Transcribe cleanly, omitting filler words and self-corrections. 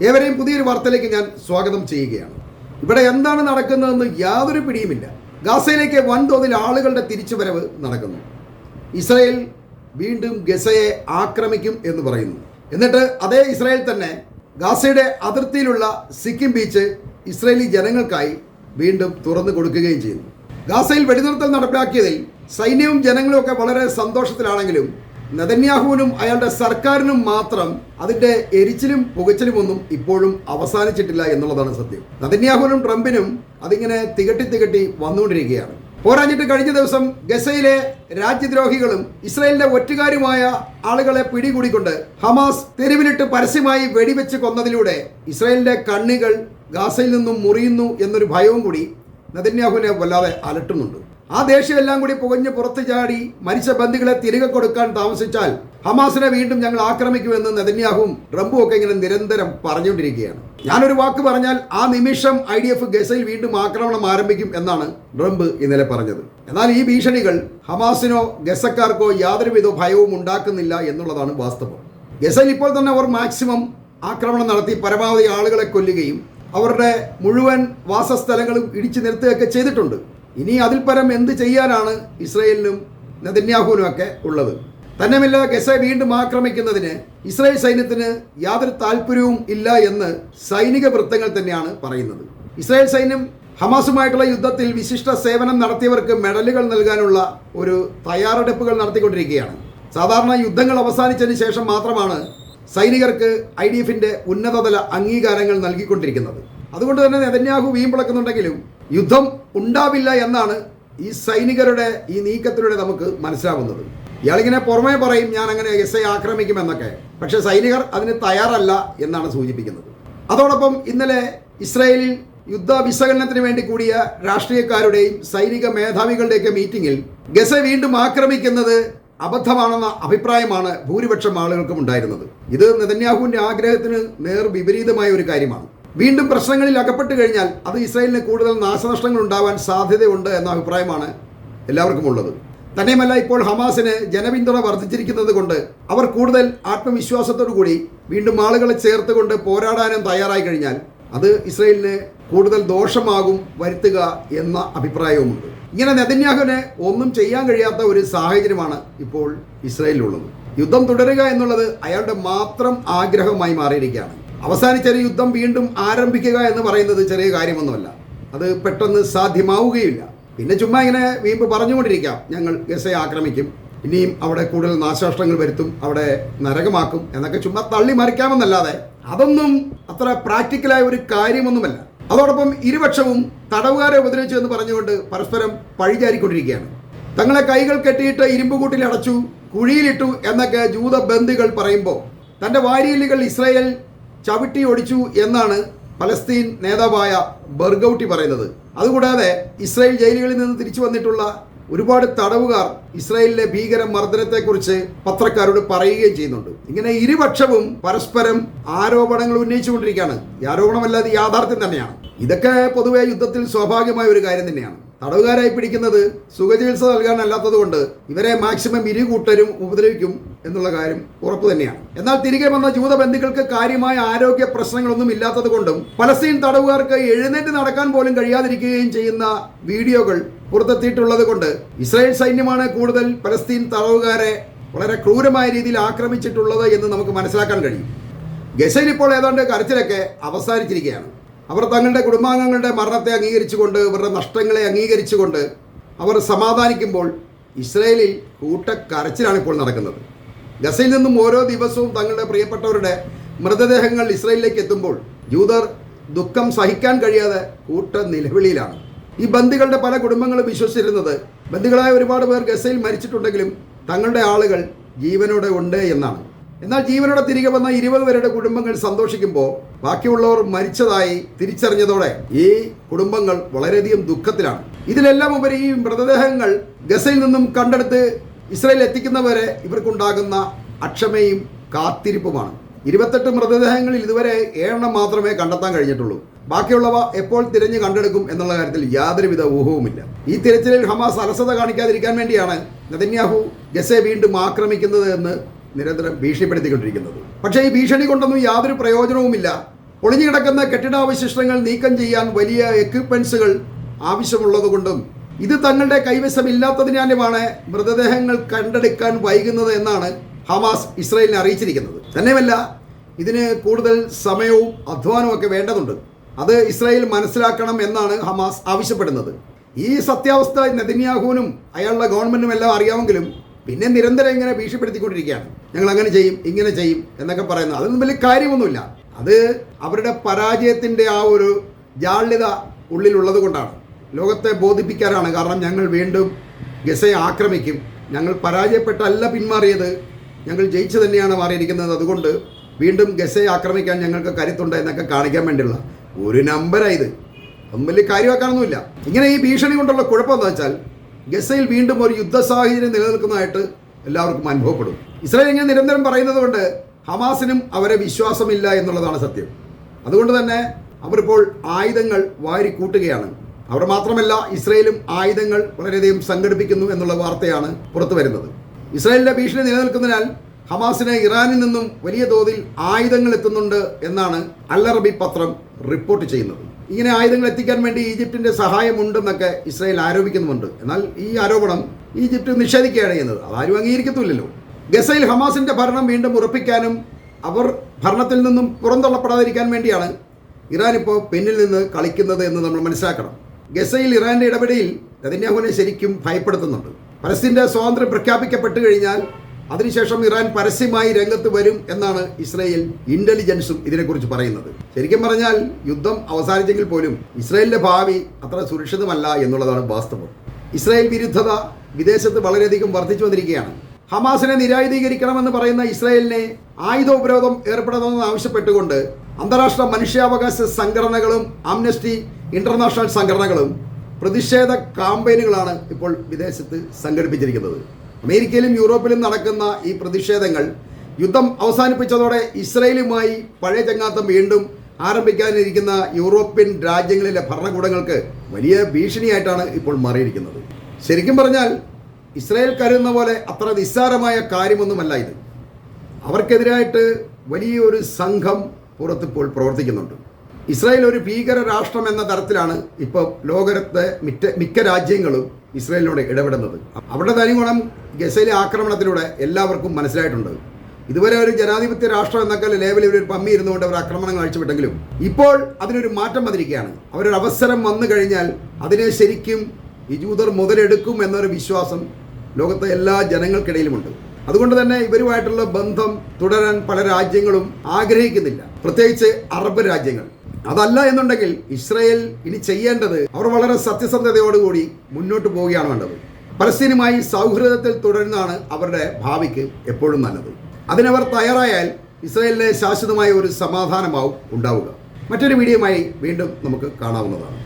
ഏവരെയും പുതിയൊരു വാർത്തയിലേക്ക് ഞാൻ സ്വാഗതം ചെയ്യുകയാണ്. ഇവിടെ എന്താണ് നടക്കുന്നതെന്ന് യാതൊരു പിടിയുമില്ല. ഗാസയിലേക്ക് വൻതോതിൽ ആളുകളുടെ തിരിച്ചുവരവ് നടക്കുന്നു. ഇസ്രായേൽ വീണ്ടും ഗസയെ ആക്രമിക്കും എന്ന് പറയുന്നു. എന്നിട്ട് അതേ ഇസ്രായേൽ തന്നെ ഗാസയുടെ അതിർത്തിയിലുള്ള സിക്കിം ബീച്ച് ഇസ്രായേലി ജനങ്ങൾക്കായി വീണ്ടും തുറന്നു കൊടുക്കുകയും ചെയ്യുന്നു. ഗാസയിൽ വെടിനിർത്തൽ നടപ്പിലാക്കിയതിൽ സൈന്യവും ജനങ്ങളും ഒക്കെ വളരെ സന്തോഷത്തിലാണെങ്കിലും നെതന്യാഹുവിനും അയാളുടെ സർക്കാരിനും മാത്രം അതിന്റെ എരിച്ചിലും പുകച്ചിലും ഒന്നും ഇപ്പോഴും അവസാനിച്ചിട്ടില്ല എന്നുള്ളതാണ് സത്യം. നെതന്യാഹുവിനും ട്രംപിനും അതിങ്ങനെ തികട്ടി വന്നുകൊണ്ടിരിക്കുകയാണ്. പോരാഞ്ഞിട്ട് കഴിഞ്ഞ ദിവസം ഗസയിലെ രാജ്യദ്രോഹികളും ഇസ്രായേലിന്റെ ഒറ്റുകാരുമായ ആളുകളെ പിടികൂടിക്കൊണ്ട് ഹമാസ് തെരുവിലിട്ട് പരസ്യമായി വെടിവെച്ച് കൊന്നതിലൂടെ ഇസ്രായേലിന്റെ കണ്ണുകൾ ഗാസയിൽ നിന്നും മുറിയുന്നു എന്നൊരു ഭയവും കൂടി നെതന്യാഹുവിനെ വല്ലാതെ അലട്ടുന്നുണ്ട്. ആ ദേഷ്യമെല്ലാം കൂടി പുകഞ്ഞ് പുറത്തു ചാടി മരിച്ച ബന്ദികളെ തിരികെ കൊടുക്കാൻ താമസിച്ചാൽ ഹമാസിനെ വീണ്ടും ഞങ്ങൾ ആക്രമിക്കുമെന്ന് നെതന്യാഹുവും ട്രംപും ഒക്കെ ഇങ്ങനെ നിരന്തരം പറഞ്ഞുകൊണ്ടിരിക്കുകയാണ്. ഞാനൊരു വാക്ക് പറഞ്ഞാൽ ആ നിമിഷം IDF ഗസയിൽ വീണ്ടും ആക്രമണം ആരംഭിക്കും എന്നാണ് ട്രംപ് ഇന്നലെ പറഞ്ഞത്. എന്നാൽ ഈ ഭീഷണികൾ ഹമാസിനോ ഗസക്കാർക്കോ യാതൊരുവിധ ഭയവും ഉണ്ടാക്കുന്നില്ല എന്നുള്ളതാണ് വാസ്തവം. ഗസയിൽ ഇപ്പോൾ തന്നെ അവർ മാക്സിമം ആക്രമണം നടത്തി പരമാവധി ആളുകളെ കൊല്ലുകയും അവരുടെ മുഴുവൻ വാസസ്ഥലങ്ങളും ഇടിച്ചു നിർത്തുകയൊക്കെ ചെയ്തിട്ടുണ്ട്. ഇനി അതിൽ പരം എന്ത് ചെയ്യാനാണ് ഇസ്രായേലിനും നെതന്യാഹുവിനും ഒക്കെ ഉള്ളത്? തന്നെയുമല്ല, ഗസ വീണ്ടും ആക്രമിക്കുന്നതിന് ഇസ്രായേൽ സൈന്യത്തിന് യാതൊരു താല്പര്യവും ഇല്ല എന്ന് സൈനിക വൃത്തങ്ങൾ തന്നെയാണ് പറയുന്നത്. ഇസ്രായേൽ സൈന്യം ഹമാസുമായിട്ടുള്ള യുദ്ധത്തിൽ വിശിഷ്ട സേവനം നടത്തിയവർക്ക് മെഡലുകൾ നൽകാനുള്ള ഒരു തയ്യാറെടുപ്പുകൾ നടത്തിക്കൊണ്ടിരിക്കുകയാണ്. സാധാരണ യുദ്ധങ്ങൾ അവസാനിച്ചതിന് ശേഷം മാത്രമാണ് സൈനികർക്ക് IDFന്റെ ഉന്നതതല അംഗീകാരങ്ങൾ നൽകിക്കൊണ്ടിരിക്കുന്നത്. അതുകൊണ്ട് തന്നെ നെതന്യാഹു വീമ്പിളക്കുന്നുണ്ടെങ്കിലും യുദ്ധം ഉണ്ടാവില്ല എന്നാണ് ഈ സൈനികരുടെ ഈ നീക്കത്തിലൂടെ നമുക്ക് മനസ്സിലാവുന്നത്. ഇയാളിങ്ങനെ പുറമേ പറയും ഞാൻ അങ്ങനെ ഗസയെ ആക്രമിക്കുമെന്നൊക്കെ, പക്ഷെ സൈനികർ അതിന് തയ്യാറല്ല എന്നാണ് സൂചിപ്പിക്കുന്നത്. അതോടൊപ്പം ഇന്നലെ ഇസ്രായേലിൽ യുദ്ധ വിശകലനത്തിന് വേണ്ടി കൂടിയ രാഷ്ട്രീയക്കാരുടെയും സൈനിക മേധാവികളുടെയൊക്കെ മീറ്റിംഗിൽ ഗസ വീണ്ടും ആക്രമിക്കുന്നത് അബദ്ധമാണെന്ന അഭിപ്രായമാണ് ഭൂരിപക്ഷം ആളുകൾക്കും ഉണ്ടായിരുന്നത്. ഇത് നെതന്യാഹുവിന്റെ ആഗ്രഹത്തിന് നേർ വിപരീതമായ ഒരു കാര്യമാണ്. വീണ്ടും പ്രശ്നങ്ങളിൽ അകപ്പെട്ട് കഴിഞ്ഞാൽ അത് ഇസ്രായേലിന് കൂടുതൽ നാശനഷ്ടങ്ങൾ ഉണ്ടാവാൻ സാധ്യതയുണ്ട് എന്ന അഭിപ്രായമാണ് എല്ലാവർക്കും ഉള്ളത്. തന്നെയുമല്ല, ഇപ്പോൾ ഹമാസിന് ജനപിന്തുണ വർദ്ധിച്ചിരിക്കുന്നത് കൊണ്ട് അവർ കൂടുതൽ ആത്മവിശ്വാസത്തോടു കൂടി വീണ്ടും ആളുകളെ ചേർത്തുകൊണ്ട് പോരാടാനും തയ്യാറായി കഴിഞ്ഞാൽ അത് ഇസ്രായേലിന് കൂടുതൽ ദോഷമാകും വരുത്തുക എന്ന അഭിപ്രായവുമുണ്ട്. ഇങ്ങനെ നെതന്യാഹുവിന് ഒന്നും ചെയ്യാൻ കഴിയാത്ത ഒരു സാഹചര്യമാണ് ഇപ്പോൾ ഇസ്രായേലിലുള്ളത്. യുദ്ധം തുടരുക എന്നുള്ളത് അയാളുടെ മാത്രം ആഗ്രഹമായി മാറിയിരിക്കുകയാണ്. അവസാനിച്ചൊരു യുദ്ധം വീണ്ടും ആരംഭിക്കുക എന്ന് പറയുന്നത് ചെറിയ കാര്യമൊന്നുമല്ല. അത് പെട്ടെന്ന് സാധ്യമാവുകയില്ല. പിന്നെ ചുമ്മാ ഇങ്ങനെ വീമ്പ് പറഞ്ഞുകൊണ്ടിരിക്കാം, ഞങ്ങൾ ഗസയെ ആക്രമിക്കും, ഇനിയും അവിടെ കൂടുതൽ നാശനഷ്ടങ്ങൾ വരുത്തും, അവിടെ നരകമാക്കും എന്നൊക്കെ ചുമ്മാ തള്ളി മറിക്കാമെന്നല്ലാതെ അതൊന്നും അത്ര പ്രാക്ടിക്കലായ ഒരു കാര്യമൊന്നുമല്ല. അതോടൊപ്പം ഇരുപക്ഷവും തടവുകാരെ ഉപദ്രവിച്ചു എന്ന് പറഞ്ഞുകൊണ്ട് പരസ്പരം പഴിചാരിക്കൊണ്ടിരിക്കുകയാണ്. തങ്ങളെ കൈകൾ കെട്ടിയിട്ട് ഇരുമ്പുകൂട്ടിൽ അടച്ചു, കുഴിയിലിട്ടു എന്നൊക്കെ ജൂതബന്ദികൾ പറയുമ്പോൾ തൻ്റെ വാരിയല്ലുകൾ ഇസ്രായേൽ ചവിട്ടി ഒടിച്ചു എന്നാണ് പലസ്തീൻ നേതാവായ ബർഗൌട്ടി പറയുന്നത്. അതുകൂടാതെ ഇസ്രായേൽ ജയിലുകളിൽ നിന്ന് തിരിച്ചു വന്നിട്ടുള്ള ഒരുപാട് തടവുകാർ ഇസ്രായേലിലെ ഭീകര മർദ്ദനത്തെക്കുറിച്ച് പത്രക്കാരോട് പറയുകയും ചെയ്യുന്നുണ്ട്. ഇങ്ങനെ ഇരുപക്ഷവും പരസ്പരം ആരോപണങ്ങൾ ഉന്നയിച്ചുകൊണ്ടിരിക്കുകയാണ്. ഈ ആരോപണമല്ലാതെ യാഥാർത്ഥ്യം തന്നെയാണ്. ഇതൊക്കെ പൊതുവെ യുദ്ധത്തിൽ സ്വാഭാവികമായ ഒരു കാര്യം തന്നെയാണ്. തടവുകാരായി പിടിക്കുന്നത് സുഖചികിത്സ നൽകാനല്ലാത്തത് കൊണ്ട് ഇവരെ മാക്സിമം ഇരുകൂട്ടരും ഉപദ്രവിക്കും എന്നുള്ള കാര്യം ഉറപ്പ് തന്നെയാണ്. എന്നാൽ തിരികെ വന്ന ജൂതബന്ദികൾക്ക് കാര്യമായ ആരോഗ്യ പ്രശ്നങ്ങളൊന്നും ഇല്ലാത്തത് കൊണ്ടും പലസ്തീൻ തടവുകാർക്ക് എഴുന്നേറ്റ് നടക്കാൻ പോലും കഴിയാതിരിക്കുകയും ചെയ്യുന്ന വീഡിയോകൾ പുറത്തെത്തിയിട്ടുള്ളത് കൊണ്ട് ഇസ്രായേൽ സൈന്യമാണ് കൂടുതൽ പലസ്തീൻ തടവുകാരെ വളരെ ക്രൂരമായ രീതിയിൽ ആക്രമിച്ചിട്ടുള്ളത് എന്ന് നമുക്ക് മനസ്സിലാക്കാൻ കഴിയും. ഗസയിൽ ഇപ്പോൾ ഏതാണ്ട് കരച്ചിലൊക്കെ അവസാനിച്ചിരിക്കുകയാണ്. അവർ തങ്ങളുടെ കുടുംബാംഗങ്ങളുടെ മരണത്തെ അംഗീകരിച്ചുകൊണ്ട് ഇവരുടെ നഷ്ടങ്ങളെ അംഗീകരിച്ചുകൊണ്ട് അവർ സമാധാനിക്കുമ്പോൾ ഇസ്രായേലിൽ കൂട്ടക്കരച്ചിലാണ് ഇപ്പോൾ നടക്കുന്നത്. ഗസയിൽ നിന്നും ഓരോ ദിവസവും തങ്ങളുടെ പ്രിയപ്പെട്ടവരുടെ മൃതദേഹങ്ങൾ ഇസ്രായേലിലേക്ക് എത്തുമ്പോൾ ജൂതർ ദുഃഖം സഹിക്കാൻ കഴിയാതെ കൂട്ട നിലവിളിയിലാണ്. ഈ ബന്ദികളുടെ പല കുടുംബങ്ങളും വിശ്വസിച്ചിരുന്നത് ബന്ദികളായ ഒരുപാട് പേർ ഗസയിൽ മരിച്ചിട്ടുണ്ടെങ്കിലും തങ്ങളുടെ ആളുകൾ ജീവനോടെ ഉണ്ട് എന്നാണ്. എന്നാൽ ജീവനോടെ തിരികെ വന്ന 20 പേരുടെ കുടുംബങ്ങൾ സന്തോഷിക്കുമ്പോൾ ബാക്കിയുള്ളവർ മരിച്ചതായി തിരിച്ചറിഞ്ഞതോടെ ഈ കുടുംബങ്ങൾ വളരെയധികം ദുഃഖത്തിലാണ്. ഇതിലെല്ലാം ഉപരി ഈ മൃതദേഹങ്ങൾ ഗസയിൽ നിന്നും കണ്ടെടുത്ത് ഇസ്രായേൽ എത്തിക്കുന്നവരെ ഇവർക്കുണ്ടാകുന്ന അക്ഷമയും കാത്തിരിപ്പുമാണ്. 28 മൃതദേഹങ്ങളിൽ ഇതുവരെ 7 മാത്രമേ കണ്ടെത്താൻ കഴിഞ്ഞിട്ടുള്ളൂ. ബാക്കിയുള്ളവ എപ്പോൾ തിരഞ്ഞു കണ്ടെടുക്കും എന്നുള്ള കാര്യത്തിൽ യാതൊരുവിധ ഊഹവുമില്ല. ഈ തിരച്ചിലിൽ ഹമാസ് അലസത കാണിക്കാതിരിക്കാൻ വേണ്ടിയാണ് നെതന്യാഹു ഗസയെ വീണ്ടും ആക്രമിക്കുന്നത് എന്ന് നിരന്തരം ഭീഷണിപ്പെടുത്തിക്കൊണ്ടിരിക്കുന്നത്. പക്ഷേ ഈ ഭീഷണി കൊണ്ടൊന്നും യാതൊരു പ്രയോജനവുമില്ല. ഒളിഞ്ഞുകിടക്കുന്ന കെട്ടിടാവശിഷ്ടങ്ങൾ നീക്കം ചെയ്യാൻ വലിയ എക്യുപ്മെന്റ്സുകൾ ആവശ്യമുള്ളതുകൊണ്ടും ഇത് തങ്ങളുടെ കൈവശമില്ലാത്തതിനാലുമാണ് മൃതദേഹങ്ങൾ കണ്ടെടുക്കാൻ വൈകുന്നത് എന്നാണ് ഹമാസ് ഇസ്രായേലിനെ അറിയിച്ചിരിക്കുന്നത്. തന്നെയുമല്ല, ഇതിന് കൂടുതൽ സമയവും അധ്വാനവും ഒക്കെ വേണ്ടതുണ്ട്. അത് ഇസ്രായേൽ മനസ്സിലാക്കണം എന്നാണ് ഹമാസ് ആവശ്യപ്പെടുന്നത്. ഈ സത്യാവസ്ഥ നെതന്യാഹുവിനും അയാളുടെ ഗവൺമെന്റിനും എല്ലാം അറിയാമെങ്കിലും പിന്നെ നിരന്തരം ഇങ്ങനെ ഭീഷണിപ്പെടുത്തിക്കൊണ്ടിരിക്കുകയാണ്. ഞങ്ങൾ അങ്ങനെ ചെയ്യും, ഇങ്ങനെ ചെയ്യും എന്നൊക്കെ പറയുന്നത് അതൊന്നും വലിയ കാര്യമൊന്നുമില്ല. അത് അവരുടെ പരാജയത്തിൻ്റെ ആ ഒരു ജാള്യത ഉള്ളിലുള്ളത് കൊണ്ടാണ്, ലോകത്തെ ബോധിപ്പിക്കാനാണ്. കാരണം ഞങ്ങൾ വീണ്ടും ഗസയെ ആക്രമിക്കും, ഞങ്ങൾ പരാജയപ്പെട്ടല്ല പിന്മാറിയത്, ഞങ്ങൾ ജയിച്ചു തന്നെയാണ് മാറിയിരിക്കുന്നത്, അതുകൊണ്ട് വീണ്ടും ഗസയെ ആക്രമിക്കാൻ ഞങ്ങൾക്ക് കരുത്തുണ്ട് എന്നൊക്കെ കാണിക്കാൻ വേണ്ടിയുള്ള ഒരു നമ്പരായത്. ഒന്നും വലിയ കാര്യമാക്കാനൊന്നുമില്ല. ഇങ്ങനെ ഈ ഭീഷണി കൊണ്ടുള്ള കുഴപ്പം എന്താ വെച്ചാൽ ഗസയിൽ വീണ്ടും ഒരു യുദ്ധ സാഹചര്യം നിലനിൽക്കുന്നതായിട്ട് എല്ലാവർക്കും അനുഭവപ്പെടും. ഇസ്രായേൽ ഇങ്ങനെ നിരന്തരം പറയുന്നത് കൊണ്ട് ഹമാസിനും അവരെ വിശ്വാസമില്ല എന്നുള്ളതാണ് സത്യം. അതുകൊണ്ട് തന്നെ അവരിപ്പോൾ ആയുധങ്ങൾ വാരിക്കൂട്ടുകയാണ്. അവർ മാത്രമല്ല, ഇസ്രായേലും ആയുധങ്ങൾ വളരെയധികം സംഘടിപ്പിക്കുന്നു എന്നുള്ള വാർത്തയാണ് പുറത്തു വരുന്നത്. ഇസ്രായേലിൻ്റെ ഭീഷണി നിലനിൽക്കുന്നതിനാൽ ഹമാസിന് ഇറാനിൽ നിന്നും വലിയ തോതിൽ ആയുധങ്ങൾ എത്തുന്നുണ്ട് എന്നാണ് അൽ അറബി പത്രം റിപ്പോർട്ട് ചെയ്യുന്നത്. ഇങ്ങനെ ആയുധങ്ങൾ എത്തിക്കാൻ വേണ്ടി ഈജിപ്തിൻ്റെ സഹായമുണ്ടെന്നൊക്കെ ഇസ്രായേൽ ആരോപിക്കുന്നുമുണ്ട്. എന്നാൽ ഈ ആരോപണം ഈജിപ്ത് നിഷേധിക്കുകയാണ് ചെയ്യുന്നത്. അതാരും അംഗീകരിക്കത്തില്ലല്ലോ. ഗസയിൽ ഹമാസിൻ്റെ ഭരണം വീണ്ടും ഉറപ്പിക്കാനും അവർ ഭരണത്തിൽ നിന്നും പുറന്തള്ളപ്പെടാതിരിക്കാൻ വേണ്ടിയാണ് ഇറാൻ ഇപ്പോൾ പിന്നിൽ നിന്ന് കളിക്കുന്നത് എന്ന് നമ്മൾ മനസ്സിലാക്കണം. ഗസയിൽ ഇറാൻ്റെ ഇടപെടൽ നെതന്യാഹുവിനെ ശരിക്കും ഭയപ്പെടുത്തുന്നുണ്ട്. പലസ്തീൻ്റെ സ്വാതന്ത്ര്യം പ്രഖ്യാപിക്കപ്പെട്ടു കഴിഞ്ഞാൽ അതിനുശേഷം ഇറാൻ പരസ്യമായി രംഗത്ത് വരും എന്നാണ് ഇസ്രായേൽ ഇന്റലിജൻസും ഇതിനെക്കുറിച്ച് പറയുന്നത്. ശരിക്കും പറഞ്ഞാൽ യുദ്ധം അവസാനിച്ചെങ്കിൽ പോലും ഇസ്രായേലിൻ്റെ ഭാവി അത്ര സുരക്ഷിതമല്ല എന്നുള്ളതാണ് വാസ്തവം. ഇസ്രായേൽ വിരുദ്ധത വിദേശത്ത് വളരെയധികം വർദ്ധിച്ചു വന്നിരിക്കുകയാണ്. ഹമാസിനെ നിരായുധീകരിക്കണമെന്ന് പറയുന്ന ഇസ്രായേലിനെ ആയുധോപരോധം ഏർപ്പെടുത്തണമെന്ന് ആവശ്യപ്പെട്ടുകൊണ്ട് അന്താരാഷ്ട്ര മനുഷ്യാവകാശ സംഘടനകളും ആംനസ്റ്റി ഇന്റർനാഷണൽ സംഘടനകളും പ്രതിഷേധ ക്യാമ്പയിനുകളാണ് ഇപ്പോൾ വിദേശത്ത് സംഘടിപ്പിച്ചിരിക്കുന്നത്. അമേരിക്കയിലും യൂറോപ്പിലും നടക്കുന്ന ഈ പ്രതിഷേധങ്ങൾ യുദ്ധം അവസാനിപ്പിച്ചതോടെ ഇസ്രായേലുമായി പഴയ ചങ്ങാത്തം വീണ്ടും ആരംഭിക്കാനിരിക്കുന്ന യൂറോപ്യൻ രാജ്യങ്ങളിലെ ഭരണകൂടങ്ങൾക്ക് വലിയ ഭീഷണിയായിട്ടാണ് ഇപ്പോൾ മാറിയിരിക്കുന്നത്. ശരിക്കും പറഞ്ഞാൽ ഇസ്രായേൽ കരുതുന്ന പോലെ അത്ര നിസ്സാരമായ കാര്യമൊന്നുമല്ല ഇത്. അവർക്കെതിരായിട്ട് വലിയൊരു സംഘം പുറത്തിപ്പോൾ പ്രവർത്തിക്കുന്നുണ്ട്. ഇസ്രായേൽ ഒരു ഭീകര രാഷ്ട്രം എന്ന തരത്തിലാണ് ഇപ്പോൾ ലോകത്തെ മിക്ക രാജ്യങ്ങളും ഇസ്രായേലിനോട് ഇടപെടുന്നത്. അവരുടെ തനിഗുണം ഗസയിലെ ആക്രമണത്തിലൂടെ എല്ലാവർക്കും മനസ്സിലായിട്ടുണ്ട്. ഇതുവരെ ഒരു ജനാധിപത്യ രാഷ്ട്രം എന്നൊക്കെ ലേവലിൽ ഒരു പമ്മി ഇരുന്നുകൊണ്ട് അവർ ആക്രമണങ്ങൾ അഴിച്ചുവിട്ടെങ്കിലും ഇപ്പോൾ അതിനൊരു മാറ്റം വന്നിരിക്കുകയാണ്. അവരൊരു അവസരം വന്നു കഴിഞ്ഞാൽ അതിനെ ശരിക്കും ഈ ജൂതർ മുതലെടുക്കും എന്നൊരു വിശ്വാസം ലോകത്തെ എല്ലാ ജനങ്ങൾക്കിടയിലുമുണ്ട്. അതുകൊണ്ട് തന്നെ ഇവരുമായിട്ടുള്ള ബന്ധം തുടരാൻ പല രാജ്യങ്ങളും ആഗ്രഹിക്കുന്നില്ല, പ്രത്യേകിച്ച് അറബ് രാജ്യങ്ങൾ. അതല്ല എന്നുണ്ടെങ്കിൽ ഇസ്രായേൽ ഇനി ചെയ്യേണ്ടത് അവർ വളരെ സത്യസന്ധതയോടുകൂടി മുന്നോട്ട് പോവുകയാണ് വേണ്ടത്. പലസ്തീനുമായി സൗഹൃദത്തിൽ തുടരുന്നതാണ് അവരുടെ ഭാവിക്ക് എപ്പോഴും നല്ലത്. അതിനവർ തയ്യാറായാൽ ഇസ്രായേലിന് ശാശ്വതമായ ഒരു സമാധാനമാവും ഉണ്ടാവുക. മറ്റൊരു വീഡിയോയുമായി വീണ്ടും നമുക്ക് കാണാവുന്നതാണ്.